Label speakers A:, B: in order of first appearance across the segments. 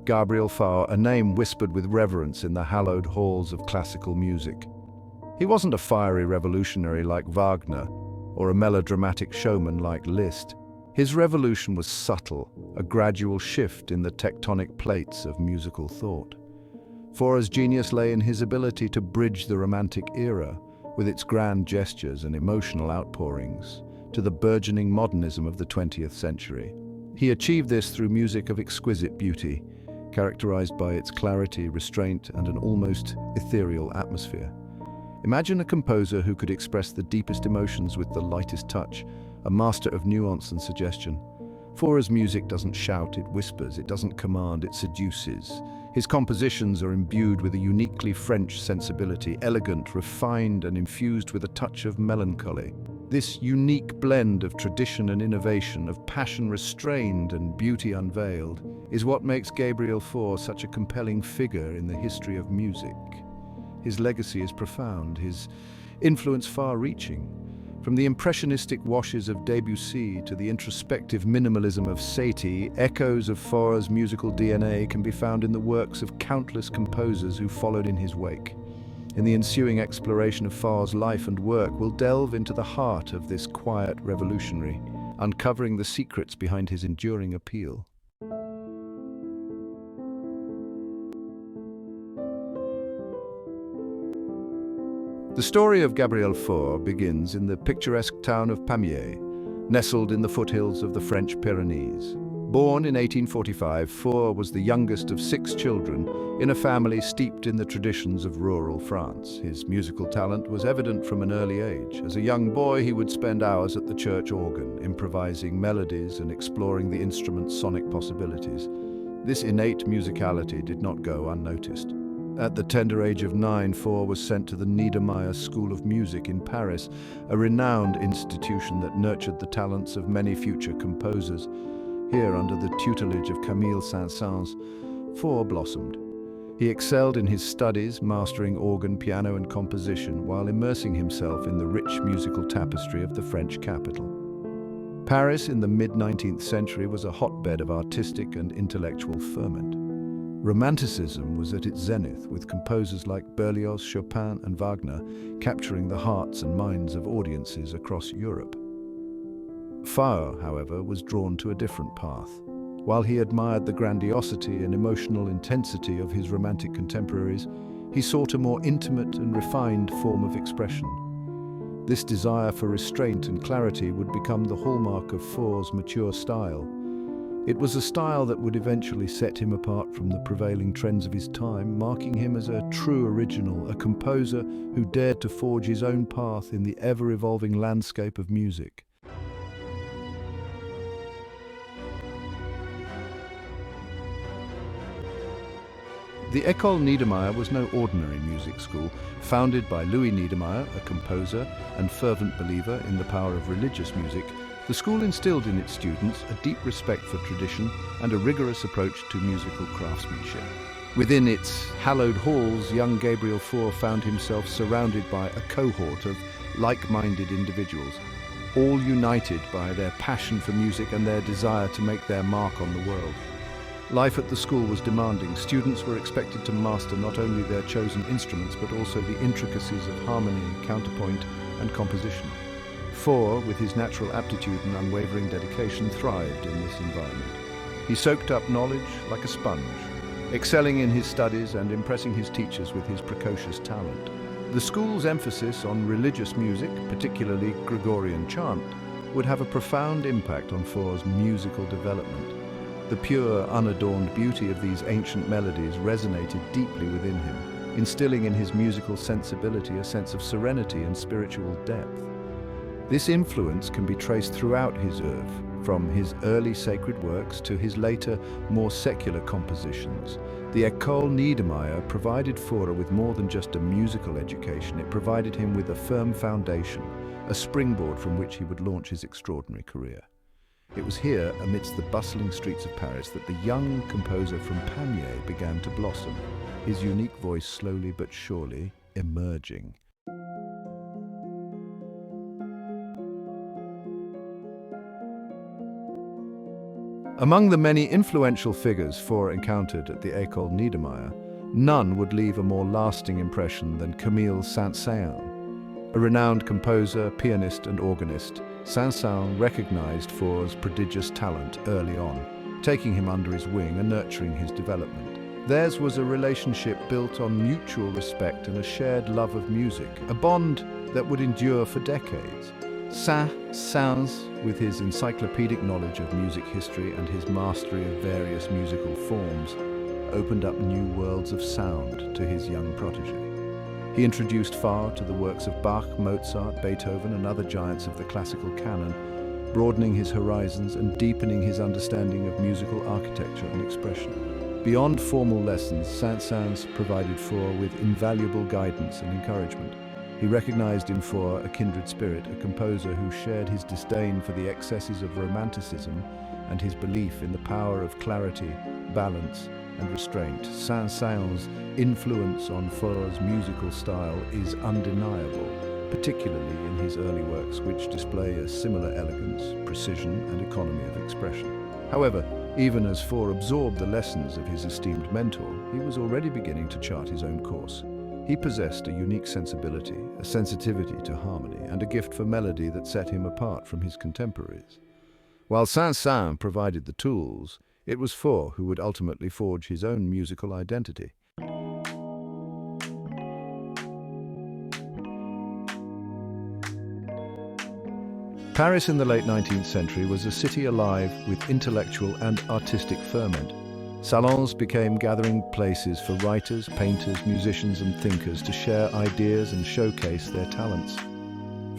A: Gabriel Fauré, a name whispered with reverence in the hallowed halls of classical music. He wasn't a fiery revolutionary like Wagner, or a melodramatic showman like Liszt. His revolution was subtle, a gradual shift in the tectonic plates of musical thought. Fauré's genius lay in his ability to bridge the Romantic era, with its grand gestures and emotional outpourings, to the burgeoning modernism of the 20th century. He achieved this through music of exquisite beauty, characterized by its clarity, restraint, and an almost ethereal atmosphere. Imagine a composer who could express the deepest emotions with the lightest touch, a master of nuance and suggestion. Fauré's music doesn't shout, it whispers; it doesn't command, it seduces. His compositions are imbued with a uniquely French sensibility, elegant, refined, and infused with a touch of melancholy. This unique blend of tradition and innovation, of passion restrained and beauty unveiled, is what makes Gabriel Fauré such a compelling figure in the history of music. His legacy is profound, his influence far-reaching. From the impressionistic washes of Debussy to the introspective minimalism of Satie, echoes of Fauré's musical DNA can be found in the works of countless composers who followed in his wake. In the ensuing exploration of Fauré's life and work, we'll delve into the heart of this quiet revolutionary, uncovering the secrets behind his enduring appeal. The story of Gabriel Fauré begins in the picturesque town of Pamiers, nestled in the foothills of the French Pyrenees. Born in 1845, Fauré was the youngest of 6 children in a family steeped in the traditions of rural France. His musical talent was evident from an early age. As a young boy, he would spend hours at the church organ, improvising melodies and exploring the instrument's sonic possibilities. This innate musicality did not go unnoticed. At the tender age of 9, Fauré was sent to the Niedermeyer School of Music in Paris, a renowned institution that nurtured the talents of many future composers. Here, under the tutelage of Camille Saint-Saëns, Fauré blossomed. He excelled in his studies, mastering organ, piano, and composition, while immersing himself in the rich musical tapestry of the French capital. Paris in the mid-19th century was a hotbed of artistic and intellectual ferment. Romanticism was at its zenith, with composers like Berlioz, Chopin, and Wagner capturing the hearts and minds of audiences across Europe. Fauré, however, was drawn to a different path. While he admired the grandiosity and emotional intensity of his Romantic contemporaries, he sought a more intimate and refined form of expression. This desire for restraint and clarity would become the hallmark of Fauré's mature style. It was a style that would eventually set him apart from the prevailing trends of his time, marking him as a true original, a composer who dared to forge his own path in the ever-evolving landscape of music. The École Niedermeyer was no ordinary music school. Founded by Louis Niedermeyer, a composer and fervent believer in the power of religious music, the school instilled in its students a deep respect for tradition and a rigorous approach to musical craftsmanship. Within its hallowed halls, young Gabriel Fauré found himself surrounded by a cohort of like-minded individuals, all united by their passion for music and their desire to make their mark on the world. Life at the school was demanding. Students were expected to master not only their chosen instruments, but also the intricacies of harmony, counterpoint, and composition. Fauré, with his natural aptitude and unwavering dedication, thrived in this environment. He soaked up knowledge like a sponge, excelling in his studies and impressing his teachers with his precocious talent. The school's emphasis on religious music, particularly Gregorian chant, would have a profound impact on Fauré's musical development. The pure, unadorned beauty of these ancient melodies resonated deeply within him, instilling in his musical sensibility a sense of serenity and spiritual depth. This influence can be traced throughout his oeuvre, from his early sacred works to his later, more secular compositions. The École Niedermeyer provided Fauré with more than just a musical education. It provided him with a firm foundation, a springboard from which he would launch his extraordinary career. It was here, amidst the bustling streets of Paris, that the young composer from Pamiers began to blossom, his unique voice slowly but surely emerging. Among the many influential figures Fauré encountered at the École Niedermeyer, none would leave a more lasting impression than Camille Saint-Saëns. A renowned composer, pianist and organist, Saint-Saëns recognized Fauré's prodigious talent early on, taking him under his wing and nurturing his development. Theirs was a relationship built on mutual respect and a shared love of music, a bond that would endure for decades. Saint-Saëns, with his encyclopedic knowledge of music history and his mastery of various musical forms, opened up new worlds of sound to his young protege. He introduced Fauré to the works of Bach, Mozart, Beethoven and other giants of the classical canon, broadening his horizons and deepening his understanding of musical architecture and expression. Beyond formal lessons, Saint-Saëns provided Fauré with invaluable guidance and encouragement. He recognized in Fauré a kindred spirit, a composer who shared his disdain for the excesses of Romanticism and his belief in the power of clarity, balance, and restraint. Saint-Saëns' influence on Fauré's musical style is undeniable, particularly in his early works, which display a similar elegance, precision, and economy of expression. However, even as Fauré absorbed the lessons of his esteemed mentor, he was already beginning to chart his own course. He possessed a unique sensibility, a sensitivity to harmony, and a gift for melody that set him apart from his contemporaries. While Saint-Saëns provided the tools, it was Fauré who would ultimately forge his own musical identity. Paris in the late 19th century was a city alive with intellectual and artistic ferment. Salons became gathering places for writers, painters, musicians and thinkers to share ideas and showcase their talents.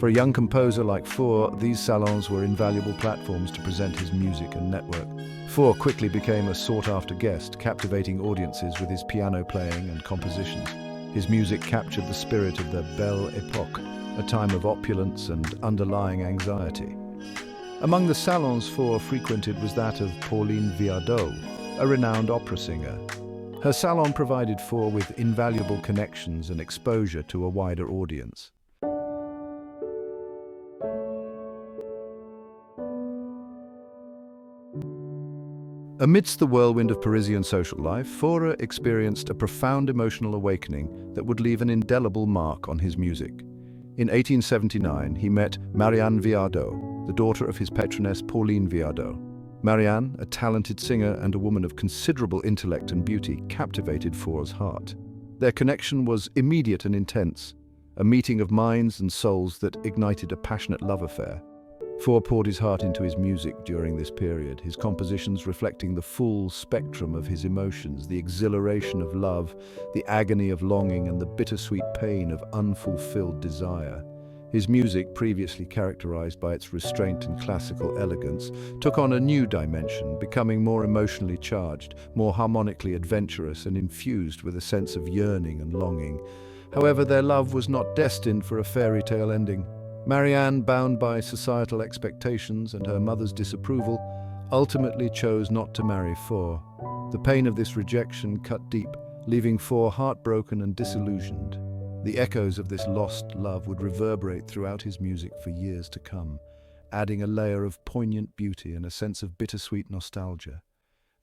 A: For a young composer like Fauré, these salons were invaluable platforms to present his music and network. Fauré quickly became a sought-after guest, captivating audiences with his piano playing and compositions. His music captured the spirit of the Belle Époque, a time of opulence and underlying anxiety. Among the salons Fauré frequented was that of Pauline Viardot, a renowned opera singer. Her salon provided Fauré with invaluable connections and exposure to a wider audience. Amidst the whirlwind of Parisian social life, Fauré experienced a profound emotional awakening that would leave an indelible mark on his music. In 1879, he met Marianne Viardot, the daughter of his patroness Pauline Viardot. Marianne, a talented singer and a woman of considerable intellect and beauty, captivated Fauré's heart. Their connection was immediate and intense, a meeting of minds and souls that ignited a passionate love affair. Fauré poured his heart into his music during this period, his compositions reflecting the full spectrum of his emotions, the exhilaration of love, the agony of longing, and the bittersweet pain of unfulfilled desire. His music, previously characterized by its restraint and classical elegance, took on a new dimension, becoming more emotionally charged, more harmonically adventurous, and infused with a sense of yearning and longing. However, their love was not destined for a fairy tale ending. Marianne, bound by societal expectations and her mother's disapproval, ultimately chose not to marry Fauré. The pain of this rejection cut deep, leaving Fauré heartbroken and disillusioned. The echoes of this lost love would reverberate throughout his music for years to come, adding a layer of poignant beauty and a sense of bittersweet nostalgia.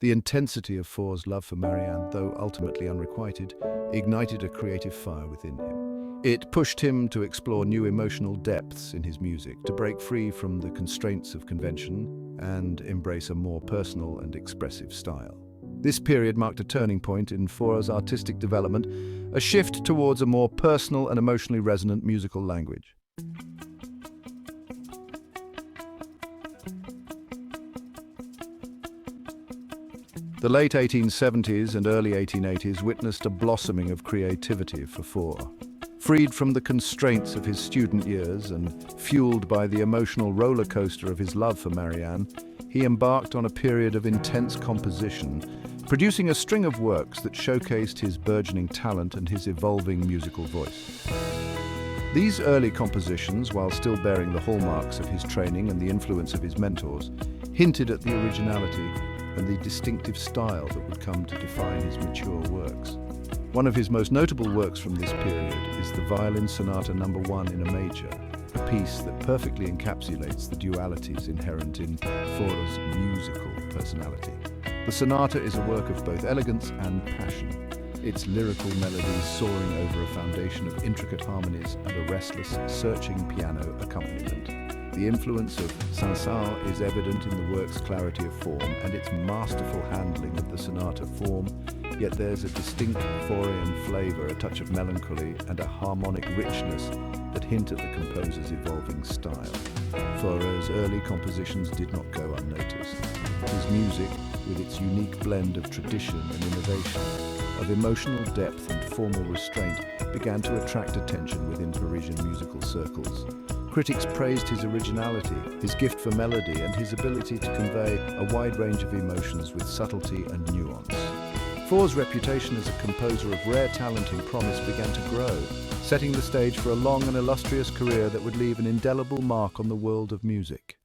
A: The intensity of Fauré's love for Marianne, though ultimately unrequited, ignited a creative fire within him. It pushed him to explore new emotional depths in his music, to break free from the constraints of convention and embrace a more personal and expressive style. This period marked a turning point in Fauré's artistic development, a shift towards a more personal and emotionally resonant musical language. The late 1870s and early 1880s witnessed a blossoming of creativity for Fauré. Freed from the constraints of his student years and fueled by the emotional roller coaster of his love for Marianne, he embarked on a period of intense composition, producing a string of works that showcased his burgeoning talent and his evolving musical voice. These early compositions, while still bearing the hallmarks of his training and the influence of his mentors, hinted at the originality and the distinctive style that would come to define his mature works. One of his most notable works from this period is the Violin Sonata No. 1 in A major, a piece that perfectly encapsulates the dualities inherent in Fauré's musical personality. The sonata is a work of both elegance and passion, its lyrical melodies soaring over a foundation of intricate harmonies and a restless, searching piano accompaniment. The influence of Saint-Saëns is evident in the work's clarity of form and its masterful handling of the sonata form, yet there's a distinct Fauréan flavor, a touch of melancholy, and a harmonic richness that hint at the composer's evolving style. Fauré's early compositions did not go unnoticed. His music, with its unique blend of tradition and innovation, of emotional depth and formal restraint, began to attract attention within Parisian musical circles. Critics praised his originality, his gift for melody, and his ability to convey a wide range of emotions with subtlety and nuance. Fauré's reputation as a composer of rare talent and promise began to grow, setting the stage for a long and illustrious career that would leave an indelible mark on the world of music.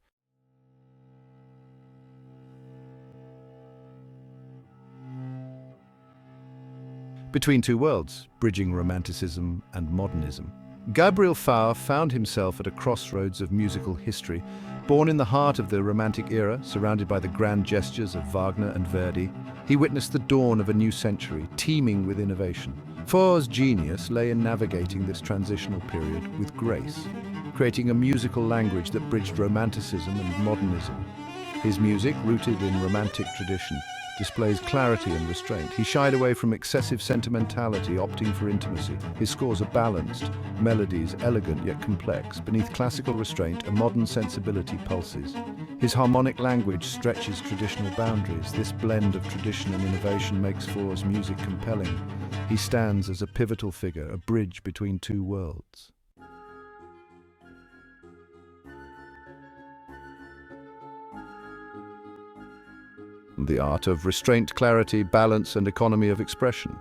A: Between two worlds, bridging Romanticism and Modernism, Gabriel Fauré found himself at a crossroads of musical history. Born in the heart of the Romantic era, surrounded by the grand gestures of Wagner and Verdi, he witnessed the dawn of a new century, teeming with innovation. Fauré's genius lay in navigating this transitional period with grace, creating a musical language that bridged Romanticism and Modernism. His music, rooted in Romantic tradition, displays clarity and restraint. He shied away from excessive sentimentality, opting for intimacy. His scores are balanced, melodies elegant yet complex. Beneath classical restraint, a modern sensibility pulses. His harmonic language stretches traditional boundaries. This blend of tradition and innovation makes Fauré's music compelling. He stands as a pivotal figure, a bridge between two worlds. The art of restraint, clarity, balance, and economy of expression.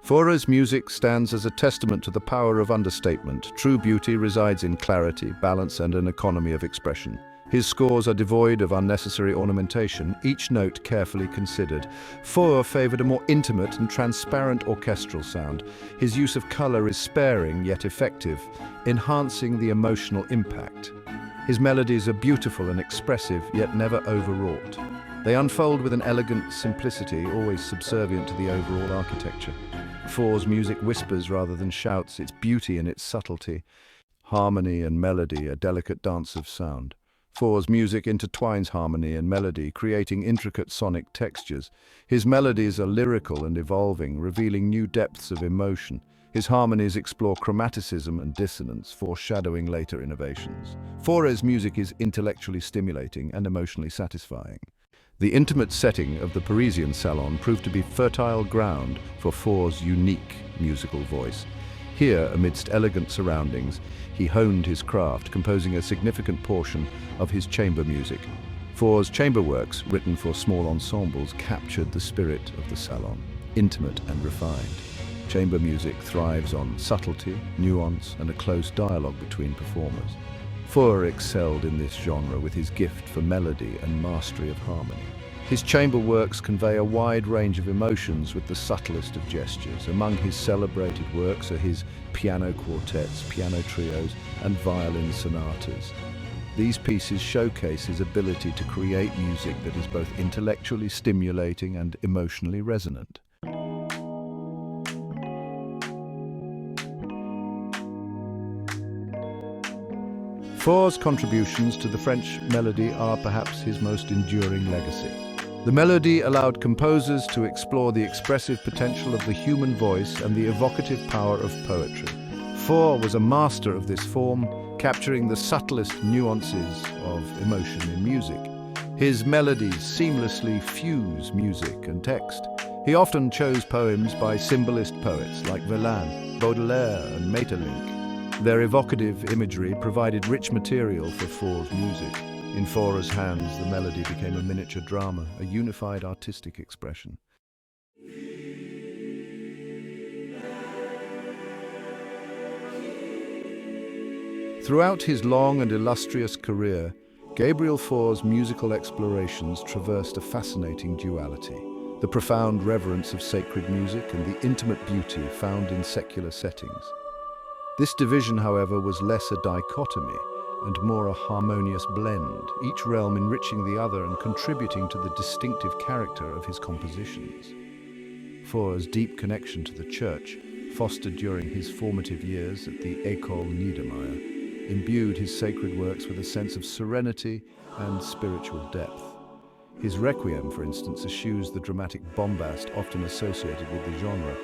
A: Fauré's music stands as a testament to the power of understatement. True beauty resides in clarity, balance, and an economy of expression. His scores are devoid of unnecessary ornamentation, each note carefully considered. Fauré favored a more intimate and transparent orchestral sound. His use of color is sparing yet effective, enhancing the emotional impact. His melodies are beautiful and expressive, yet never overwrought. They unfold with an elegant simplicity, always subservient to the overall architecture. Fauré's music whispers rather than shouts, its beauty and its subtlety. Harmony and melody, a delicate dance of sound. Fauré's music intertwines harmony and melody, creating intricate sonic textures. His melodies are lyrical and evolving, revealing new depths of emotion. His harmonies explore chromaticism and dissonance, foreshadowing later innovations. Fauré's music is intellectually stimulating and emotionally satisfying. The intimate setting of the Parisian salon proved to be fertile ground for Fauré's unique musical voice. Here, amidst elegant surroundings, he honed his craft, composing a significant portion of his chamber music. Fauré's chamber works, written for small ensembles, captured the spirit of the salon, intimate and refined. Chamber music thrives on subtlety, nuance, and a close dialogue between performers. Fauré excelled in this genre with his gift for melody and mastery of harmony. His chamber works convey a wide range of emotions with the subtlest of gestures. Among his celebrated works are his piano quartets, piano trios, and violin sonatas. These pieces showcase his ability to create music that is both intellectually stimulating and emotionally resonant. Fauré's contributions to the French melody are perhaps his most enduring legacy. The Mélodie allowed composers to explore the expressive potential of the human voice and the evocative power of poetry. Fauré was a master of this form, capturing the subtlest nuances of emotion in music. His melodies seamlessly fuse music and text. He often chose poems by symbolist poets like Verlaine, Baudelaire, and Madeleine. Their evocative imagery provided rich material for Fauré's music. In Fauré's hands, the melody became a miniature drama, a unified artistic expression. Throughout his long and illustrious career, Gabriel Fauré's musical explorations traversed a fascinating duality: the profound reverence of sacred music and the intimate beauty found in secular settings. This division, however, was less a dichotomy and more a harmonious blend, each realm enriching the other and contributing to the distinctive character of his compositions. Fauré's deep connection to the church, fostered during his formative years at the École Niedermeyer, imbued his sacred works with a sense of serenity and spiritual depth. His Requiem, for instance, eschews the dramatic bombast often associated with the genre,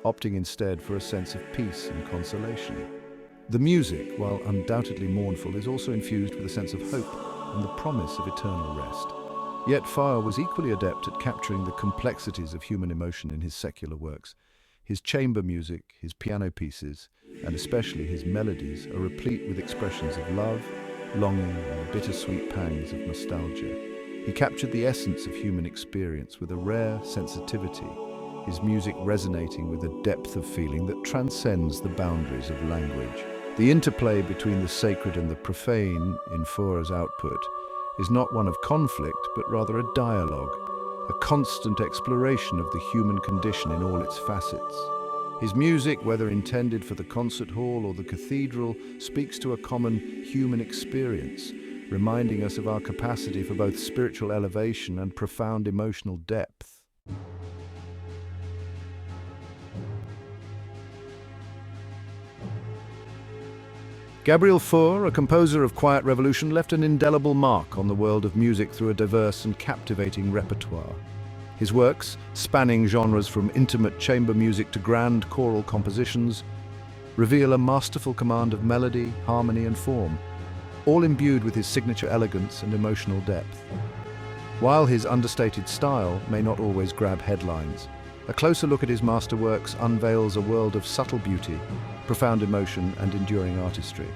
A: opting instead for a sense of peace and consolation. The music, while undoubtedly mournful, is also infused with a sense of hope and the promise of eternal rest. Yet Fauré was equally adept at capturing the complexities of human emotion in his secular works. His chamber music, his piano pieces, and especially his melodies are replete with expressions of love, longing, and bittersweet pangs of nostalgia. He captured the essence of human experience with a rare sensitivity, his music resonating with a depth of feeling that transcends the boundaries of language. The interplay between the sacred and the profane in Fauré's output is not one of conflict, but rather a dialogue, a constant exploration of the human condition in all its facets. His music, whether intended for the concert hall or the cathedral, speaks to a common human experience, reminding us of our capacity for both spiritual elevation and profound emotional depth. Gabriel Fauré, a composer of quiet revolution, left an indelible mark on the world of music through a diverse and captivating repertoire. His works, spanning genres from intimate chamber music to grand choral compositions, reveal a masterful command of melody, harmony, and form, all imbued with his signature elegance and emotional depth. While his understated style may not always grab headlines, a closer look at his masterworks unveils a world of subtle beauty, profound emotion, and enduring artistry.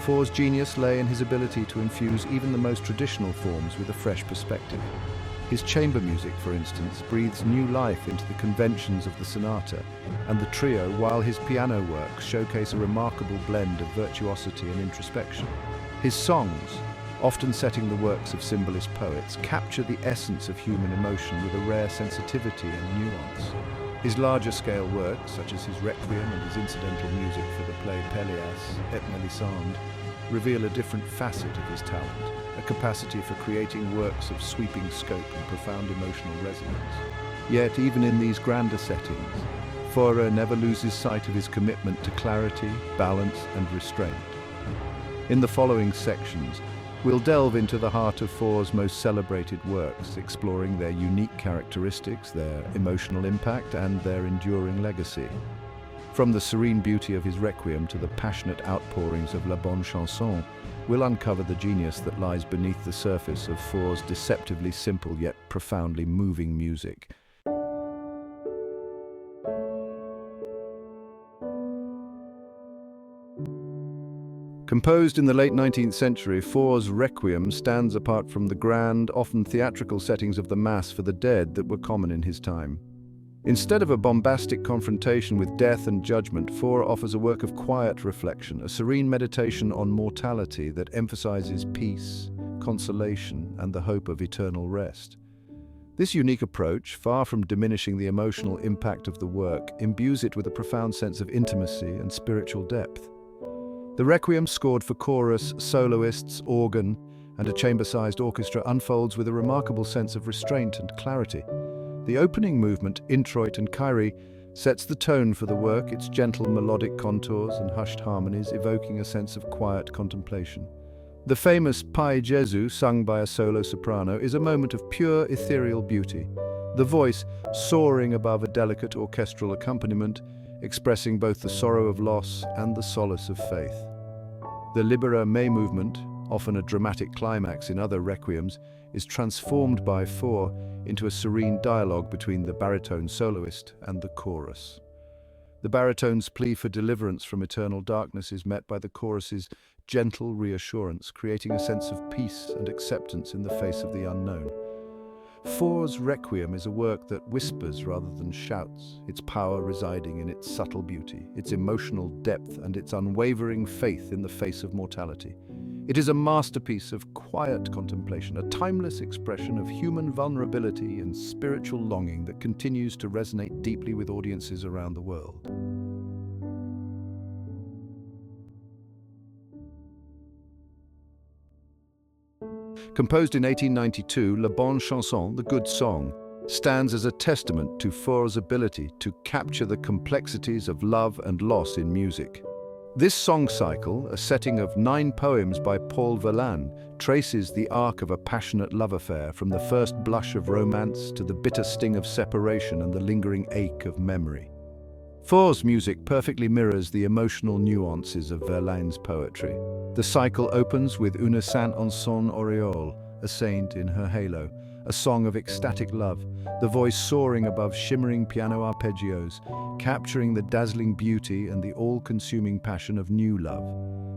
A: Fauré's genius lay in his ability to infuse even the most traditional forms with a fresh perspective. His chamber music, for instance, breathes new life into the conventions of the sonata and the trio, while his piano works showcase a remarkable blend of virtuosity and introspection. His songs, often setting the works of symbolist poets, capture the essence of human emotion with a rare sensitivity and nuance. His larger-scale works, such as his Requiem and his incidental music for the play Pamiers et Mélisande, reveal a different facet of his talent, a capacity for creating works of sweeping scope and profound emotional resonance. Yet, even in these grander settings, Fauré never loses sight of his commitment to clarity, balance, and restraint. In the following sections, we'll delve into the heart of Fauré's most celebrated works, exploring their unique characteristics, their emotional impact, and their enduring legacy. From the serene beauty of his Requiem to the passionate outpourings of La Bonne Chanson, we'll uncover the genius that lies beneath the surface of Fauré's deceptively simple yet profoundly moving music. Composed in the late 19th century, Fauré's Requiem stands apart from the grand, often theatrical settings of the Mass for the Dead that were common in his time. Instead of a bombastic confrontation with death and judgment, Fauré offers a work of quiet reflection, a serene meditation on mortality that emphasizes peace, consolation, and the hope of eternal rest. This unique approach, far from diminishing the emotional impact of the work, imbues it with a profound sense of intimacy and spiritual depth. The Requiem, scored for chorus, soloists, organ, and a chamber-sized orchestra, unfolds with a remarkable sense of restraint and clarity. The opening movement, Introit and Kyrie, sets the tone for the work, its gentle melodic contours and hushed harmonies evoking a sense of quiet contemplation. The famous Pai Jesu, sung by a solo soprano, is a moment of pure ethereal beauty, the voice soaring above a delicate orchestral accompaniment, expressing both the sorrow of loss and the solace of faith. The Libera Me movement, often a dramatic climax in other requiems, is transformed by Fauré into a serene dialogue between the baritone soloist and the chorus. The baritone's plea for deliverance from eternal darkness is met by the chorus's gentle reassurance, creating a sense of peace and acceptance in the face of the unknown. Fauré's Requiem is a work that whispers rather than shouts, its power residing in its subtle beauty, its emotional depth, and its unwavering faith in the face of mortality. It is a masterpiece of quiet contemplation, a timeless expression of human vulnerability and spiritual longing that continues to resonate deeply with audiences around the world. Composed in 1892, La Bonne Chanson, the Good Song, stands as a testament to Fauré's ability to capture the complexities of love and loss in music. This song cycle, a setting of 9 poems by Paul Verlaine, traces the arc of a passionate love affair from the first blush of romance to the bitter sting of separation and the lingering ache of memory. Fauré's music perfectly mirrors the emotional nuances of Verlaine's poetry. The cycle opens with Une sainte en son auréole, a saint in her halo, a song of ecstatic love, the voice soaring above shimmering piano arpeggios, capturing the dazzling beauty and the all-consuming passion of new love.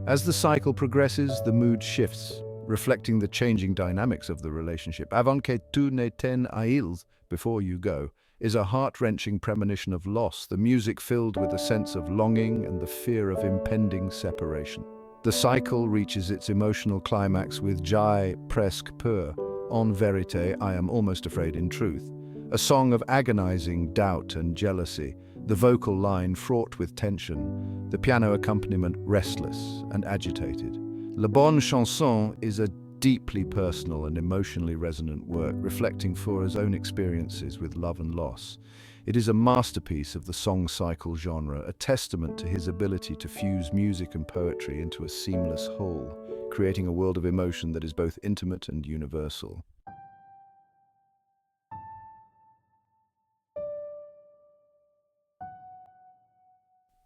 A: As the cycle progresses, the mood shifts, reflecting the changing dynamics of the relationship. Avant que tu ne t'en ailles, before you go, is a heart-wrenching premonition of loss, the music filled with a sense of longing and the fear of impending separation. The cycle reaches its emotional climax with J'ai presque peur, En vérité, I am almost afraid in truth, a song of agonizing doubt and jealousy, the vocal line fraught with tension, the piano accompaniment restless and agitated. La Bonne Chanson is a deeply personal and emotionally resonant work reflecting Fauré's own experiences with love and loss. It is a masterpiece of the song cycle genre, a testament to his ability to fuse music and poetry into a seamless whole, creating a world of emotion that is both intimate and universal.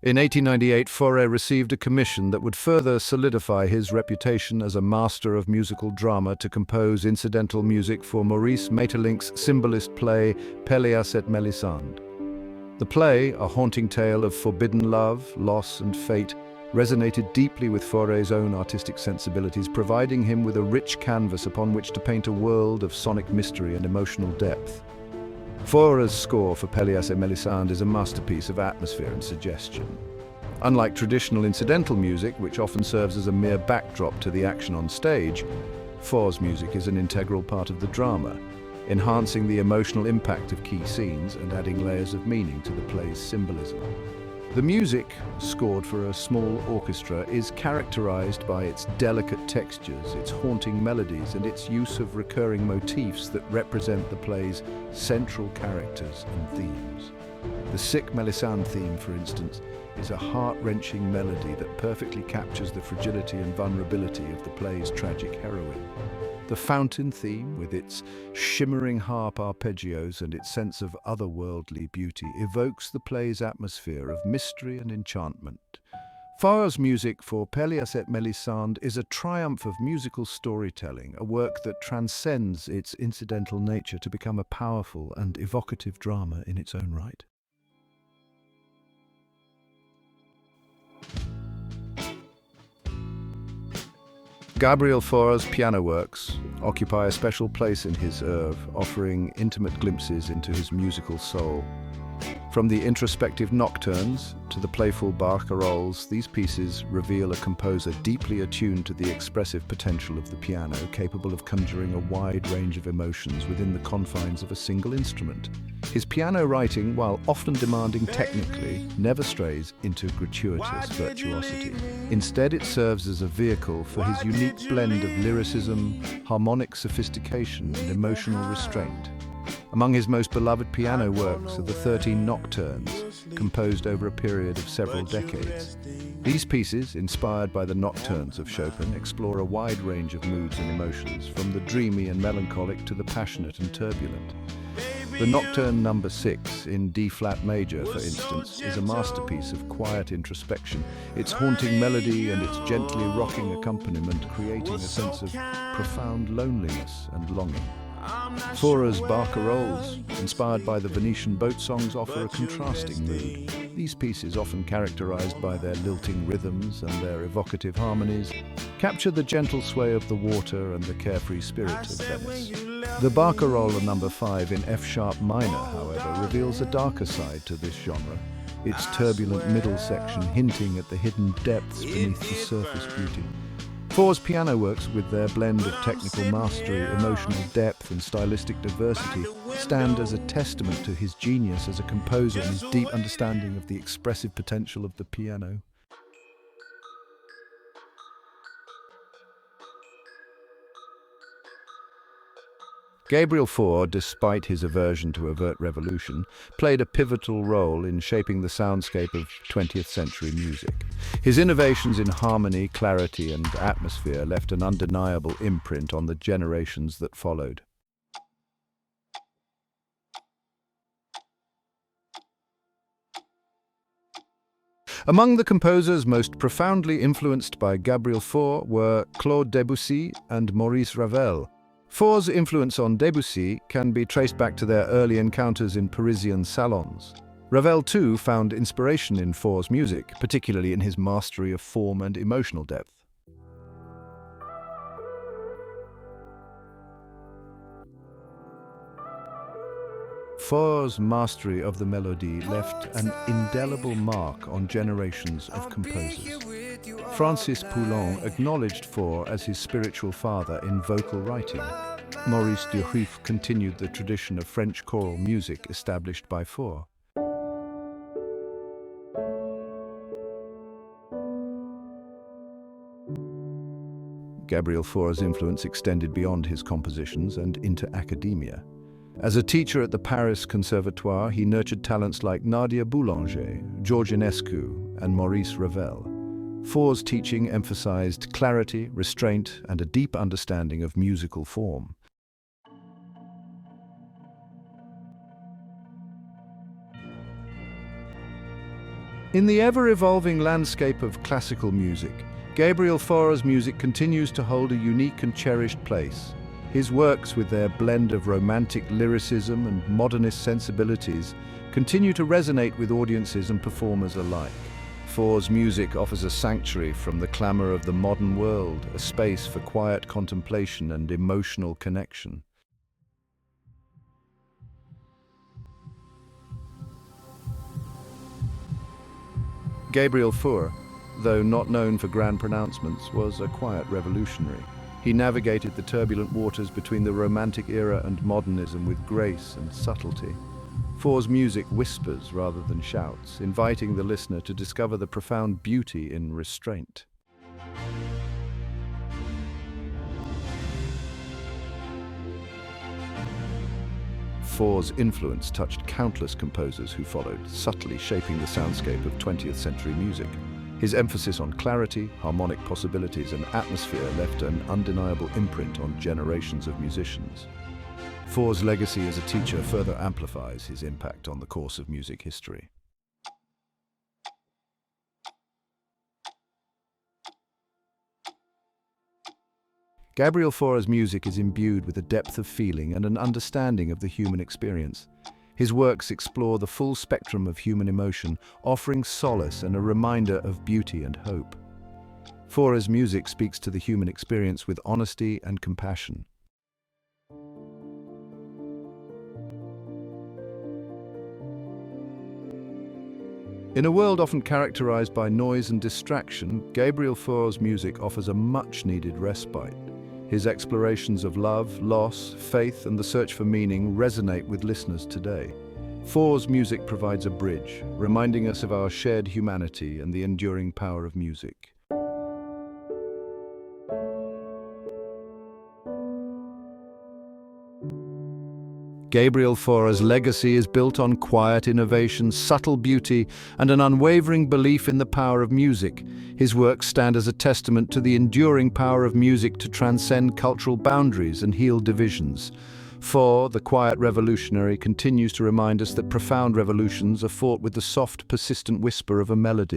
A: In 1898, Fauré received a commission that would further solidify his reputation as a master of musical drama to compose incidental music for Maurice Maeterlinck's Symbolist play Pelias et Melisande. The play, a haunting tale of forbidden love, loss and fate, resonated deeply with Fauré's own artistic sensibilities, providing him with a rich canvas upon which to paint a world of sonic mystery and emotional depth. Fauré's score for Pelias et Melisande is a masterpiece of atmosphere and suggestion. Unlike traditional incidental music, which often serves as a mere backdrop to the action on stage, Fauré's music is an integral part of the drama, enhancing the emotional impact of key scenes and adding layers of meaning to the play's symbolism. The music, scored for a small orchestra, is characterized by its delicate textures, its haunting melodies, and its use of recurring motifs that represent the play's central characters and themes. The Sic Melisande theme, for instance, is a heart-wrenching melody that perfectly captures the fragility and vulnerability of the play's tragic heroine. The Fountain theme, with its shimmering harp arpeggios and its sense of otherworldly beauty, evokes the play's atmosphere of mystery and enchantment. Fauré's music for Pelias et Melisande is a triumph of musical storytelling, a work that transcends its incidental nature to become a powerful and evocative drama in its own right. Gabriel Fauré's piano works occupy a special place in his oeuvre, offering intimate glimpses into his musical soul. From the introspective nocturnes to the playful barcarolles, these pieces reveal a composer deeply attuned to the expressive potential of the piano, capable of conjuring a wide range of emotions within the confines of a single instrument. His piano writing, while often demanding technically, never strays into gratuitous virtuosity. Instead, it serves as a vehicle for his unique blend of lyricism, harmonic sophistication, and emotional restraint. Among his most beloved piano works are the 13 Nocturnes, composed over a period of several decades. These pieces, inspired by the Nocturnes of Chopin, explore a wide range of moods and emotions, from the dreamy and melancholic to the passionate and turbulent. The Nocturne No. 6 in D-flat major, for instance, is a masterpiece of quiet introspection, its haunting melody and its gently rocking accompaniment creating a sense of profound loneliness and longing. Fauré's barcarolles, inspired by the Venetian boat songs, offer a contrasting mood. These pieces, often characterized by their lilting rhythms and their evocative harmonies, capture the gentle sway of the water and the carefree spirit of Venice. The barcarolle No. 5 in F-sharp minor, however, reveals a darker side to this genre, its turbulent middle section hinting at the hidden depths beneath the surface beauty. Fauré's piano works, with their blend of technical mastery, emotional depth and stylistic diversity, stand as a testament to his genius as a composer and his deep understanding of the expressive potential of the piano. Gabriel Fauré, despite his aversion to overt revolution, played a pivotal role in shaping the soundscape of 20th century music. His innovations in harmony, clarity, and atmosphere left an undeniable imprint on the generations that followed. Among the composers most profoundly influenced by Gabriel Fauré were Claude Debussy and Maurice Ravel. Fauré's influence on Debussy can be traced back to their early encounters in Parisian salons. Ravel, too, found inspiration in Fauré's music, particularly in his mastery of form and emotional depth. Fauré's mastery of the Mélodie left an indelible mark on generations of composers. Francis Poulenc acknowledged Fauré as his spiritual father in vocal writing. Maurice Duruflé continued the tradition of French choral music established by Fauré. Gabriel Fauré's influence extended beyond his compositions and into academia. As a teacher at the Paris Conservatoire, he nurtured talents like Nadia Boulanger, George Enescu, and Maurice Ravel. Fauré's teaching emphasized clarity, restraint, and a deep understanding of musical form. In the ever-evolving landscape of classical music, Gabriel Fauré's music continues to hold a unique and cherished place. His works, with their blend of romantic lyricism and modernist sensibilities, continue to resonate with audiences and performers alike. Fauré's music offers a sanctuary from the clamor of the modern world, a space for quiet contemplation and emotional connection. Gabriel Fauré, though not known for grand pronouncements, was a quiet revolutionary. He navigated the turbulent waters between the Romantic era and modernism with grace and subtlety. Fauré's music whispers rather than shouts, inviting the listener to discover the profound beauty in restraint. Fauré's influence touched countless composers who followed, subtly shaping the soundscape of 20th century music. His emphasis on clarity, harmonic possibilities, and atmosphere left an undeniable imprint on generations of musicians. Fauré's legacy as a teacher further amplifies his impact on the course of music history. Gabriel Fauré's music is imbued with a depth of feeling and an understanding of the human experience. His works explore the full spectrum of human emotion, offering solace and a reminder of beauty and hope. Fauré's music speaks to the human experience with honesty and compassion. In a world often characterized by noise and distraction, Gabriel Fauré's music offers a much-needed respite. His explorations of love, loss, faith, and the search for meaning resonate with listeners today. Fauré's music provides a bridge, reminding us of our shared humanity and the enduring power of music. Gabriel Fauré's legacy is built on quiet innovation, subtle beauty, and an unwavering belief in the power of music. His works stand as a testament to the enduring power of music to transcend cultural boundaries and heal divisions. Fauré, the quiet revolutionary, continues to remind us that profound revolutions are fought with the soft, persistent whisper of a melody.